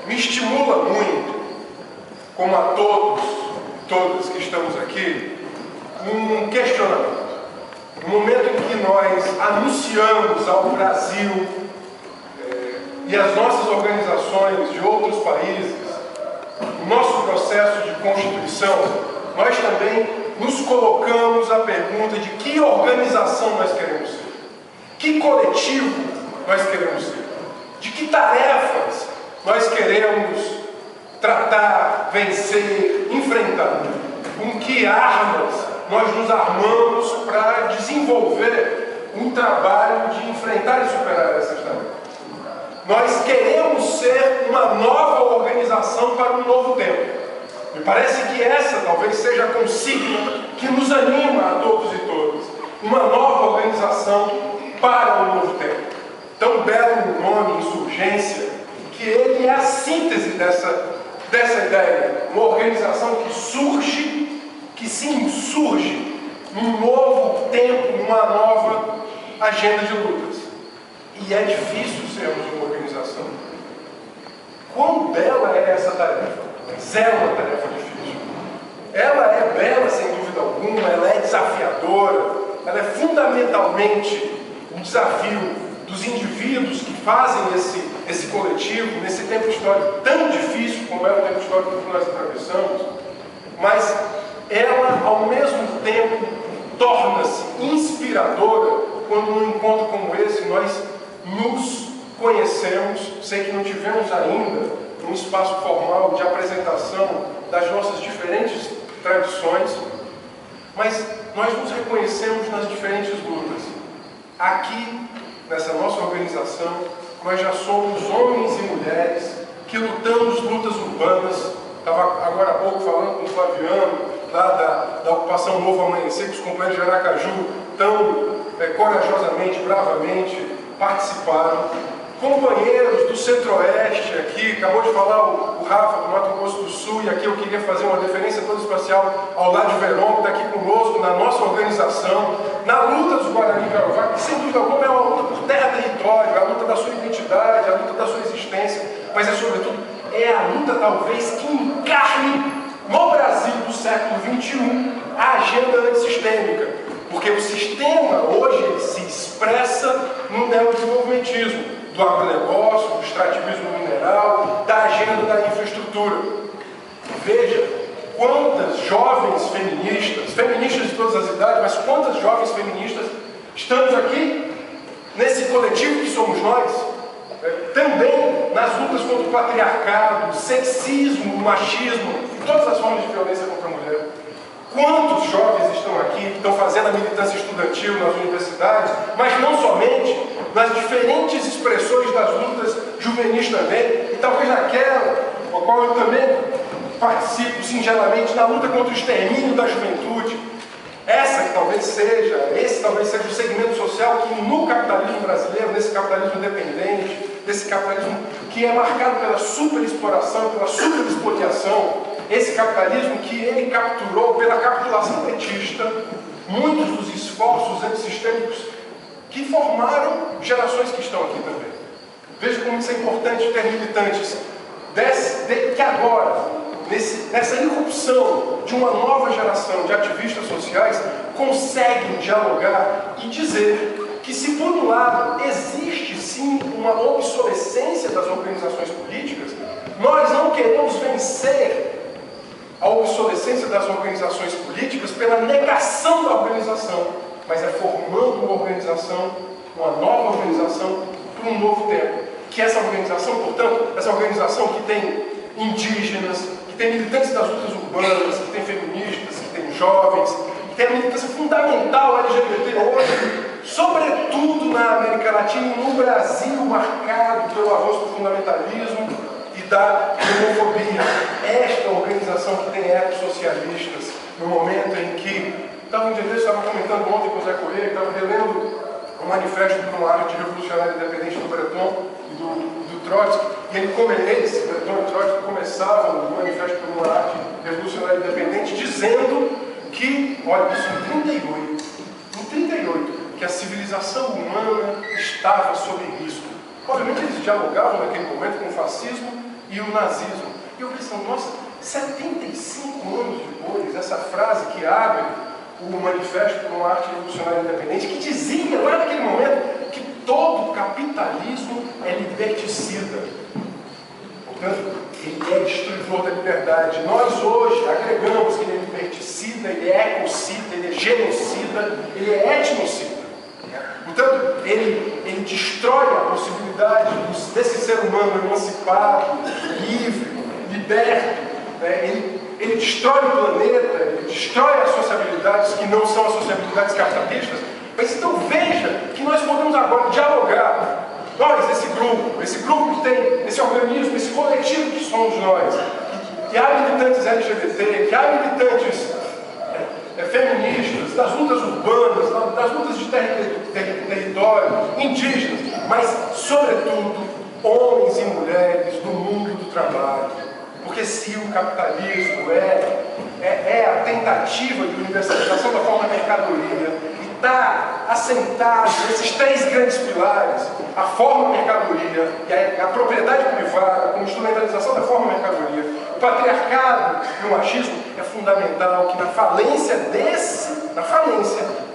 me estimula muito, como a todas que estamos aqui, um questionamento. No momento em que nós anunciamos ao Brasil e às nossas organizações de outros países o nosso processo de constituição, nós também nos colocamos a pergunta de que organização nós queremos ser, que coletivo nós queremos ser, de que tarefas nós queremos tratar, vencer, enfrentar, com que armas nós nos armamos para desenvolver um trabalho de enfrentar e superar essas tarefas. Nós queremos ser uma nova organização para um novo tempo. Me parece que essa talvez seja a consigna que nos anima a todos e todas. Uma nova organização para um novo tempo. Tão belo o nome, Insurgência, que ele é a síntese dessa ideia. Uma organização que surge, que se insurge num novo tempo, numa nova agenda de lutas. E é difícil sermos uma organização. Quão bela é essa tarefa? Mas é uma tarefa difícil. Ela é bela, sem dúvida alguma, ela é desafiadora, ela é fundamentalmente um desafio dos indivíduos que fazem esse coletivo, nesse tempo histórico tão difícil como é o tempo histórico que nós atravessamos, mas ela, ao mesmo tempo, torna-se inspiradora quando num encontro como esse nós nos conhecemos. Sei que não tivemos ainda um espaço formal de apresentação das nossas diferentes tradições, mas nós nos reconhecemos nas diferentes lutas. Aqui, nessa nossa organização, nós já somos homens e mulheres que lutamos lutas urbanas. Estava agora há pouco falando com o Flaviano, lá da ocupação Novo Amanhecer, que os companheiros de Aracaju tão corajosamente, bravamente participaram. Companheiros do Centro-Oeste aqui, acabou de falar o Rafa do Mato Grosso do Sul, e aqui eu queria fazer uma referência toda especial ao Lá de Verón, que está aqui conosco na nossa organização, na luta dos Guarani Carová, que sem dúvida alguma é uma luta por terra-território, a luta da sua identidade, a luta da sua existência, mas sobretudo é a luta talvez que encarne no Brasil do século XXI a agenda antissistêmica, porque o sistema hoje ele se expressa no neodesenvolvimentismo, do agronegócio, do extrativismo mineral, da agenda da infraestrutura. Veja quantas jovens feministas de todas as idades, mas quantas jovens feministas estamos aqui, nesse coletivo que somos nós, também nas lutas contra o patriarcado, o sexismo, o machismo e todas as formas de violência contra a mulher. Quantos jovens estão aqui, que estão fazendo a militância estudantil nas universidades, mas não somente, nas diferentes expressões das lutas juvenis também, e talvez naquela, com a qual eu também participo singelamente, na luta contra o extermínio da juventude. Esse talvez seja o segmento social que no capitalismo brasileiro, nesse capitalismo independente, desse capitalismo que é marcado pela superexploração, pela superexpoliação, esse capitalismo que ele capturou pela capitulação petista muitos dos esforços antissistêmicos que formaram gerações que estão aqui também. Veja como isso é importante ter militantes que agora, nessa irrupção de uma nova geração de ativistas sociais, conseguem dialogar e dizer que, se por um lado existe sim uma obsolescência das organizações políticas, nós não queremos vencer a obsolescência das organizações políticas pela negação da organização, mas é formando uma organização, uma nova organização para um novo tempo. Que essa organização, portanto, essa organização que tem indígenas, que tem militantes das lutas urbanas, que tem feministas, que tem jovens, que tem a militância fundamental LGBT hoje, sobretudo na América Latina e no Brasil, marcado pelo avanço do fundamentalismo e da homofobia. Esta organização que tem ecossocialistas, no momento em que estava comentando ontem com o Zé Correia, estava relendo o manifesto para uma arte revolucionária independente do Breton e do Trotsky, e eles, Breton e Trotsky, começavam o manifesto para uma arte revolucionária independente dizendo que, olha isso, em 38, que a civilização humana estava sob risco. Obviamente eles dialogavam naquele momento com o fascismo e o nazismo. E eu pensei, nossa, 75 anos depois, essa frase que abre o Manifesto para uma Arte Revolucionária Independente, que dizia lá naquele momento que todo capitalismo é liberticida. Portanto, ele é destruidor da liberdade. Nós hoje agregamos que ele é liberticida, ele é ecocida, ele é genocida, ele é etnocida. Portanto, ele destrói a possibilidade desse ser humano emancipado, livre, liberto. Ele destrói o planeta, ele destrói as sociabilidades que não são as sociabilidades capitalistas. Mas então veja que nós podemos agora dialogar. Nós, esse grupo que tem, esse organismo, esse coletivo que somos nós, que há militantes LGBT, que há militantes feministas, das lutas urbanas, das lutas de território, indígenas, mas, sobretudo, homens e mulheres do mundo do trabalho. Porque se o capitalismo é a tentativa de universalização da forma mercadoria, está assentado nesses três grandes pilares, a forma mercadoria e a propriedade privada, com instrumentalização da forma mercadoria, o patriarcado e o machismo, é fundamental que na falência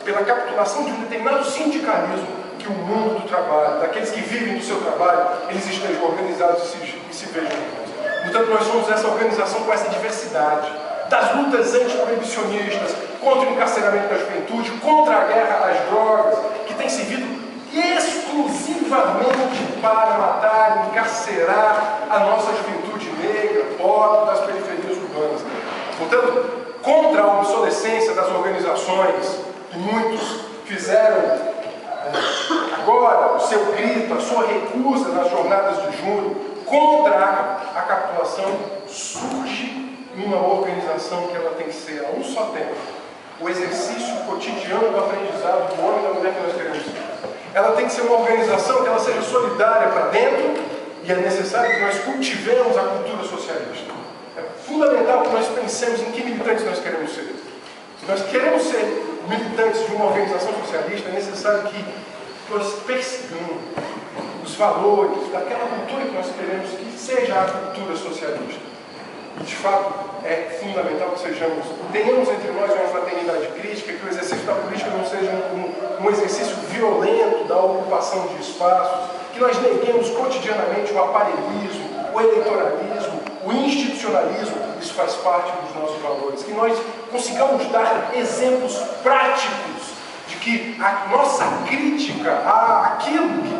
pela capitulação de um determinado sindicalismo, que o mundo do trabalho, daqueles que vivem do seu trabalho, eles estejam organizados e se vejam juntos. Portanto, nós somos essa organização com essa diversidade, das lutas antiproibicionistas, contra o encarceramento da juventude, contra a guerra às drogas, que tem servido exclusivamente para matar, encarcerar a nossa juventude negra, pobre, das periferias urbanas. Portanto, contra a obsolescência das organizações, que muitos fizeram agora o seu grito, a sua recusa nas jornadas de junho, contra a capitulação, surge uma organização que ela tem que ser a um só tempo o exercício cotidiano do aprendizado do homem e da mulher que nós queremos ser. Ela tem que ser uma organização que ela seja solidária para dentro, e é necessário que nós cultivemos a cultura socialista. É fundamental que nós pensemos em que militantes nós queremos ser. Se nós queremos ser militantes de uma organização socialista, é necessário que nós persigamos os valores daquela cultura que nós queremos que seja a cultura socialista. E, de fato, é fundamental que tenhamos entre nós uma fraternidade crítica, que o exercício da política não seja um exercício violento da ocupação de espaços, que nós neguemos cotidianamente o aparelhismo, o eleitoralismo, o institucionalismo. Isso faz parte dos nossos valores. Que nós consigamos dar exemplos práticos de que a nossa crítica àquilo que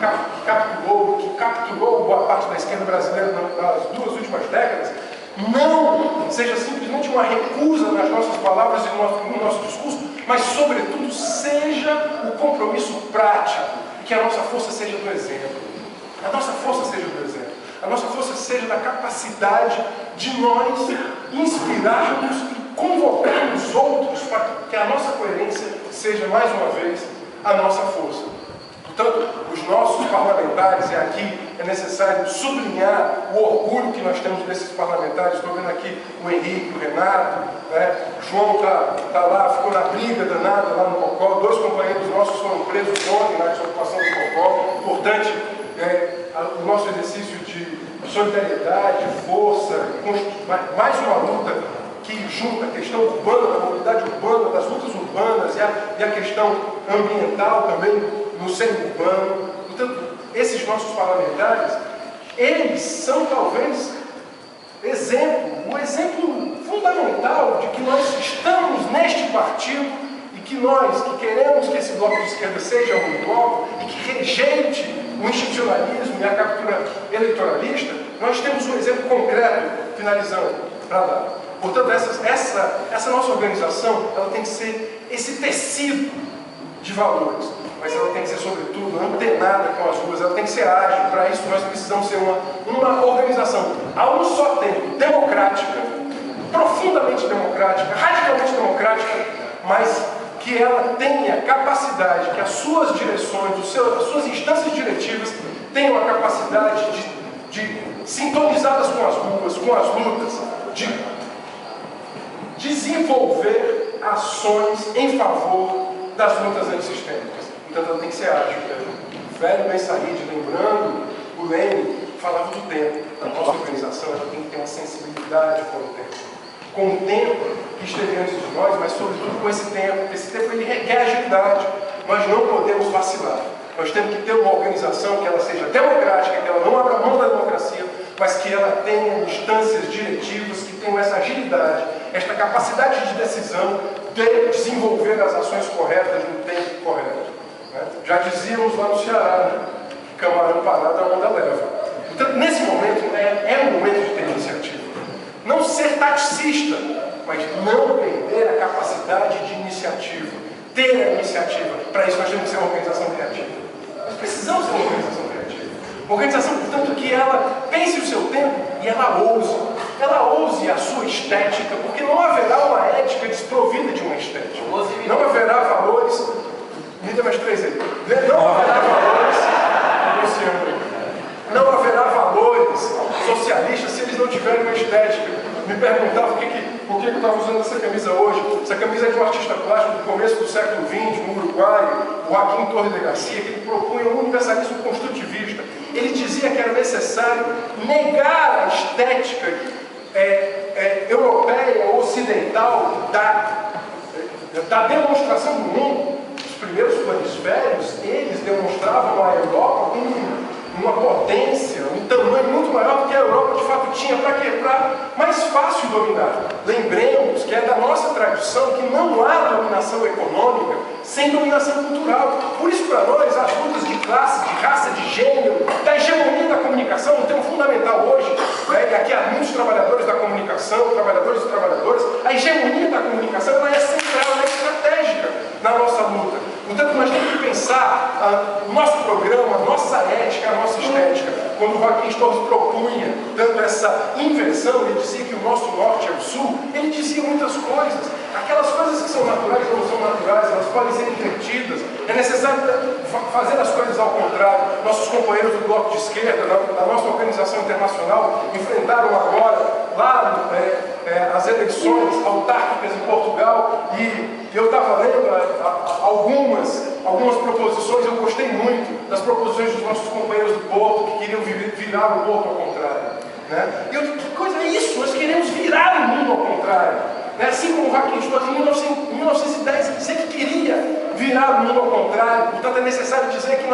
capturou boa parte da esquerda brasileira nas 2 últimas décadas não seja simplesmente uma recusa nas nossas palavras e no nosso discurso, mas, sobretudo, seja o compromisso prático, que a nossa força seja do exemplo. A nossa força seja do exemplo. A nossa força seja da capacidade de nós inspirarmos e convocarmos outros para que a nossa coerência seja, mais uma vez, a nossa força. Portanto, os nossos parlamentares, e aqui é necessário sublinhar o orgulho que nós temos desses parlamentares. Estou vendo aqui o Henrique, o Renato, o João está lá, ficou na briga danada lá no Cocó. 2 companheiros nossos foram presos ontem na desocupação do Cocó. Importante o nosso exercício de solidariedade, de força, mais uma luta que junta a questão urbana, da mobilidade urbana, das lutas urbanas e a questão ambiental também, no seio urbano. Portanto, esses nossos parlamentares, eles são talvez o exemplo fundamental de que nós estamos neste partido e que nós, que queremos que esse bloco de esquerda seja um bloco e que rejeite o institucionalismo e a captura eleitoralista, nós temos um exemplo concreto, finalizando, para dar. Portanto, essa nossa organização, ela tem que ser esse tecido de valores, mas ela tem que ser, sobretudo, antenada com as ruas, ela tem que ser ágil. Para isso, nós precisamos ser uma organização, a um só tempo, democrática, profundamente democrática, radicalmente democrática, mas que ela tenha capacidade, que as suas direções, as suas instâncias diretivas tenham a capacidade de sintonizadas com as ruas, com as lutas, de desenvolver ações em favor das lutas antissistêmicas. Então ela tem que ser ágil. O velho Ben Said, lembrando o Lênin, falava do tempo. nossa organização ela tem que ter uma sensibilidade com o tempo que esteve antes de nós, mas sobretudo com esse tempo. Esse tempo ele requer agilidade. Nós não podemos vacilar. Nós temos que ter uma organização que ela seja democrática, que ela não abra mão da democracia, mas que ela tenha instâncias diretivas que tenham essa agilidade, esta capacidade de decisão de desenvolver as ações corretas no tempo correto. Né? Já dizíamos lá no Ceará, né? Camarão parado a onda leva. Então, nesse momento, é um momento de ter iniciativa. Não ser taticista, mas não perder a capacidade de iniciativa. Ter a iniciativa. Para isso nós temos que ser uma organização criativa. Nós precisamos ser uma organização criativa. Uma organização, portanto, que ela pense o seu tempo e ela ouse. Ela ouse a sua estética, porque não haverá uma ética desprovida de uma estética. Não haverá valores... Me dê mais 3 aí. Não haverá valores... Não haverá valores socialistas se eles não tiverem uma estética. Me perguntava por que eu estava usando essa camisa hoje. Essa camisa é de um artista plástico do começo do século XX, no Uruguai, o Joaquim Torres de Garcia, que ele propunha um universalismo construtivista. Ele dizia que era necessário negar a estética europeia, ocidental, da demonstração do mundo. Os primeiros planisférios, eles demonstravam a Europa como uma potência, um tamanho muito maior do que a Europa de fato tinha. Para quê? Para mais fácil dominar. Lembremos que é da nossa tradição que não há dominação econômica sem dominação cultural. Por isso, para nós, as lutas de classe, de raça, de gênero, da hegemonia da comunicação, um tema fundamental hoje, né? E aqui há muitos trabalhadores da comunicação, trabalhadores e trabalhadoras, a hegemonia da comunicação ela é central, ela é estratégica na nossa luta. Portanto, nós temos que pensar o nosso programa, a nossa ética, a nossa estética. Quando o Joaquim Torres propunha tanto essa inversão, ele dizia que o nosso norte é o sul, ele dizia muitas coisas. Aquelas coisas que são naturais ou não são naturais, elas podem ser invertidas. É necessário fazer as coisas ao contrário. Nossos companheiros do bloco de esquerda, da nossa organização internacional, enfrentaram agora, lá as eleições autárquicas em Portugal, e eu estava lendo algumas proposições, eu gostei muito das proposições dos nossos companheiros do Porto, que queriam virar o Porto ao contrário. Né? E eu digo, que coisa é isso? Nós queremos virar o mundo ao contrário. Né? Assim como o Joaquim Torres, em 1910, ele dizia que queria virar o mundo ao contrário. Portanto, é necessário dizer que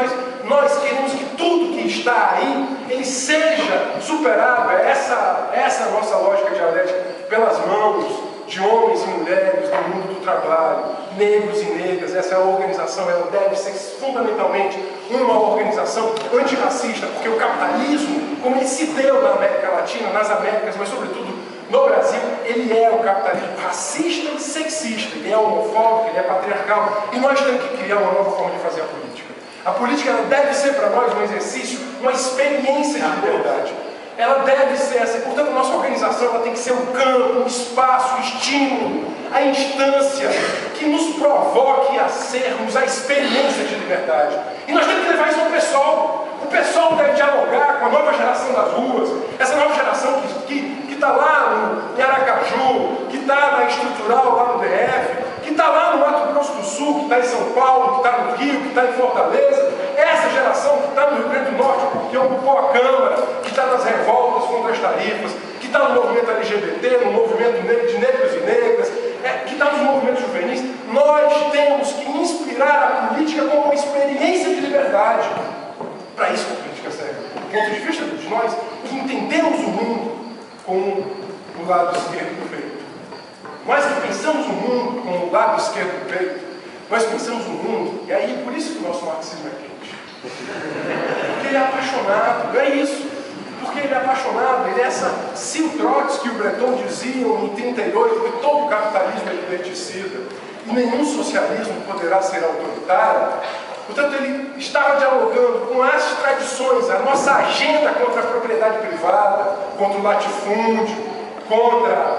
nós queremos que tudo que está aí, ele seja superado. Essa é a nossa lógica dialética, pelas mãos de homens e mulheres do mundo do trabalho, negros e negras. Essa organização ela deve ser fundamentalmente uma organização antirracista, porque o capitalismo, como ele se deu na América Latina, nas Américas, mas sobretudo no Brasil, ele é um capitalismo racista e sexista, ele é homofóbico, ele é patriarcal, e nós temos que criar uma nova forma de fazer a política. A política ela deve ser para nós um exercício, uma experiência de liberdade. Ela deve ser essa, portanto, a nossa organização ela tem que ser um campo, um espaço, um estímulo, a instância que nos provoque a sermos a experiência de liberdade. E nós temos que levar isso ao pessoal. O pessoal deve dialogar com a nova geração das ruas, essa nova geração que está lá em Aracaju, que está na estrutural lá no DF, que está lá no Mato Grosso do Sul, que está em São Paulo, que está no Rio, que está em Fortaleza. Essa geração que está no Rio Grande do Norte, que ocupou a Câmara, que está nas revoltas contra as tarifas, que está no movimento LGBT, no movimento de negros e negras, que está nos movimentos juvenis, nós temos que inspirar a política como uma experiência de liberdade. Para isso que a política serve. Do ponto de vista de nós, que entendemos o mundo com o lado esquerdo do peito. Nós que pensamos o mundo com o lado esquerdo do peito, nós pensamos o mundo, e aí por isso que o nosso marxismo é quente. Porque ele é apaixonado, é isso. Porque ele é apaixonado, ele é essa Sil Trotsky, que o Breton diziam em 1938, que todo capitalismo é liberticida e nenhum socialismo poderá ser autoritário. Portanto, ele estava dialogando com as tradições, a nossa agenda contra a propriedade privada, contra o latifúndio, contra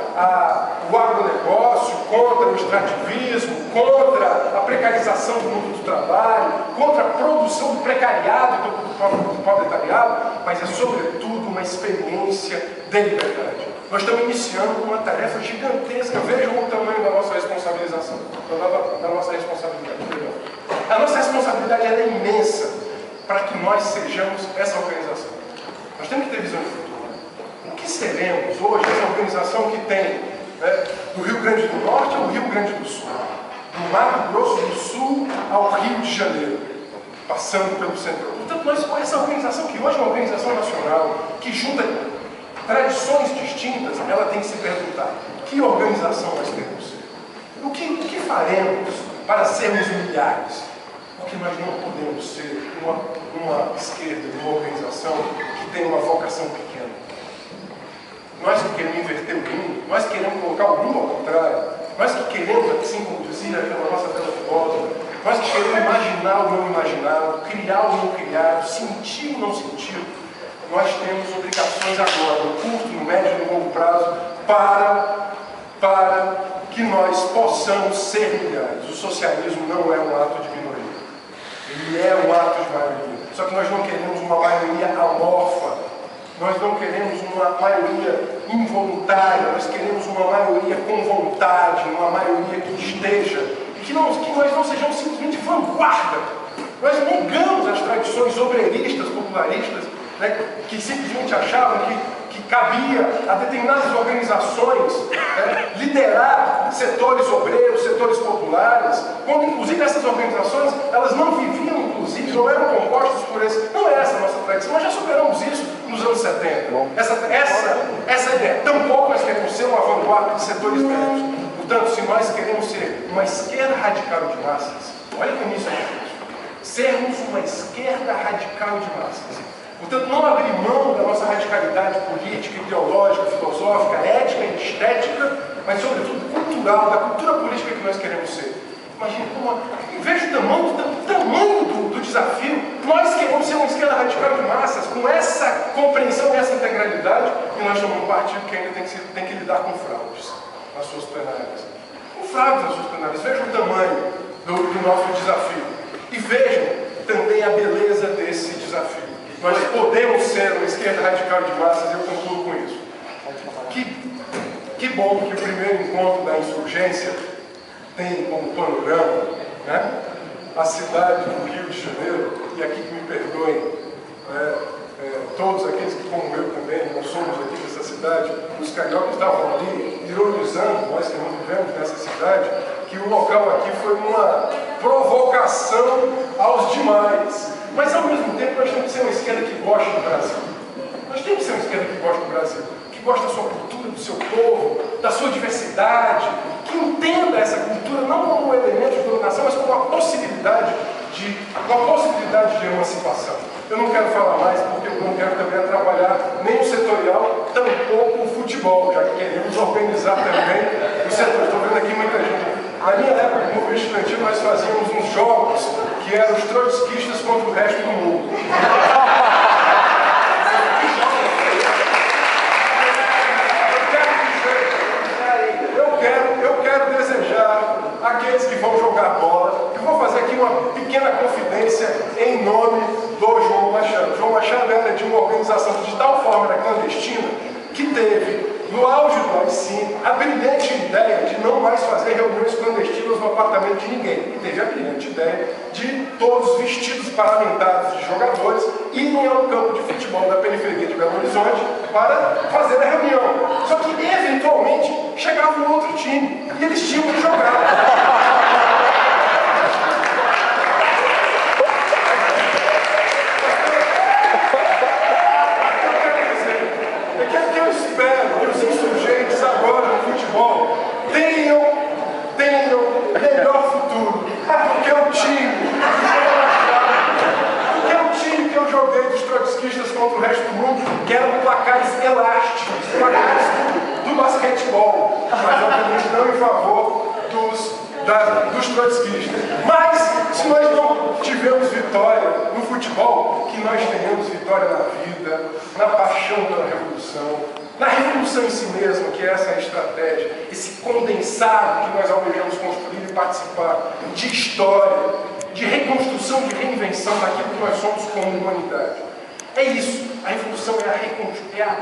o agronegócio, contra o extrativismo, contra a precarização do mundo do trabalho, contra a produção do precariado e do proletariado, mas é sobretudo uma experiência de liberdade. Nós estamos iniciando uma tarefa gigantesca. Vejam o tamanho da nossa responsabilização, da nossa responsabilidade. A nossa responsabilidade é imensa para que nós sejamos essa organização. Nós temos que ter visão de futuro. seremos hoje essa organização que tem, né, do Rio Grande do Norte ao Rio Grande do Sul, do Mato Grosso do Sul ao Rio de Janeiro, passando pelo centro. Portanto, essa organização que hoje é uma organização nacional, que junta tradições distintas, ela tem que se perguntar: que organização nós queremos ser? O que faremos para sermos milhares? Porque nós não podemos ser uma esquerda, uma organização que tem uma vocação pequena. Nós que queremos inverter o mundo, nós que queremos colocar o mundo ao contrário, nós que queremos, assim como dizia aquela nossa bela filósofa, nós que queremos imaginar o não imaginado, criar o não criado, sentir o não sentido, nós temos obrigações agora, no curto, no médio e no longo prazo, para que nós possamos ser milhares. O socialismo não é um ato de minoria. Ele é um ato de maioria. Só que nós não queremos uma maioria amorfa. Nós não queremos uma maioria involuntária. Nós queremos uma maioria com vontade, uma maioria que esteja. E que nós não sejamos simplesmente vanguarda. Nós negamos as tradições obreiristas, popularistas, né, que simplesmente achavam que cabia a determinadas organizações, né, liderar setores obreiros, setores populares, quando inclusive essas organizações, elas não viviam, inclusive, não eram compostas por esse. Não é essa a nossa tradição, nós já superamos isso nos anos 70. Essa ideia. Tampouco nós queremos ser uma vanguarda de setores médios. Portanto, se nós queremos ser uma esquerda radical de massas, olha como isso é difícil. Sermos uma esquerda radical de massas. Portanto, não abrir mão da nossa radicalidade política, ideológica, filosófica, ética e estética, mas, sobretudo, cultural, da cultura política que nós queremos ser. Imagina como, veja o tamanho do desafio. Nós queremos ser uma esquerda radical de massas, com essa compreensão, essa integralidade, e nós somos um partido que ainda tem que lidar com fraudes nas suas plenárias. Com fraudes nas suas plenárias. Vejam o tamanho do nosso desafio. E vejam também a beleza desse desafio. Nós podemos ser uma esquerda radical de massas, eu concluo com isso. Que bom que o primeiro encontro da insurgência tem como panorama, né, a cidade do Rio de Janeiro, e aqui que me perdoem todos aqueles que, como eu também, não somos aqui dessa cidade, os cariocas estavam ali ironizando, nós que não vivemos nessa cidade, que o local aqui foi uma provocação aos demais. Mas, ao mesmo tempo, nós temos que ser uma esquerda que gosta do Brasil. Nós temos que ser uma esquerda que gosta do Brasil, que gosta da sua cultura, do seu povo, da sua diversidade, que entenda essa cultura não como um elemento de dominação, mas como uma possibilidade de emancipação. Eu não quero falar mais, porque eu não quero também atrapalhar nem o setorial, tampouco o futebol, já que queremos organizar também o setor. Estou vendo aqui muita gente. Na minha época, no movimento estudantil, nós fazíamos uns jogos que eram os trotskistas contra o resto do mundo. Eu quero desejar àqueles que vão jogar bola, eu vou fazer aqui uma pequena confidência em nome do João Machado. João Machado era de uma organização que de tal forma era clandestina que teve, no auge do AI-5, a brilhante ideia de não mais fazer reuniões clandestinas no apartamento de ninguém. E teve a brilhante ideia de todos vestidos parlamentares de jogadores irem ao campo de futebol da periferia de Belo Horizonte para fazer a reunião. Só que, eventualmente, chegava um outro time e eles tinham que jogar. Tenham melhor futuro, porque o time que eu joguei dos trotskistas contra o resto do mundo, que eram placares elásticos, placares do basquetebol, mas obviamente não em favor dos trotskistas. Mas, se nós não tivermos vitória no futebol, que nós tenhamos vitória na vida, na paixão pela revolução, na revolução em si mesma, que é essa estratégia, esse condensado que nós almejamos construir e participar de história, de reconstrução, de reinvenção daquilo que nós somos como humanidade. É isso. A revolução é a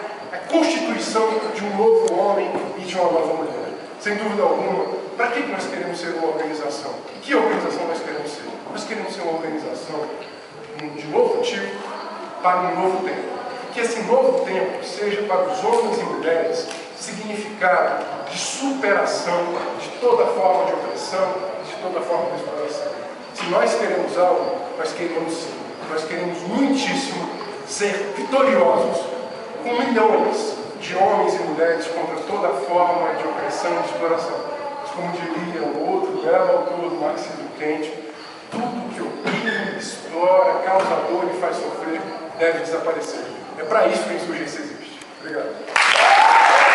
constituição de um novo homem e de uma nova mulher. Sem dúvida alguma, para que nós queremos ser uma organização? Que organização nós queremos ser? Nós queremos ser uma organização de novo tipo para um novo tempo. que esse novo tempo seja para os homens e mulheres significado de superação de toda forma de opressão, de toda forma de exploração. Se nós queremos algo, nós queremos sim, nós queremos muitíssimo ser vitoriosos, com milhões de homens e mulheres contra toda forma de opressão e de exploração. Mas como diria o outro belo autor do marxismo quente, tudo que oprime, explora, causa dor e faz sofrer deve desaparecer. É para isso que a insurgência existe. Obrigado.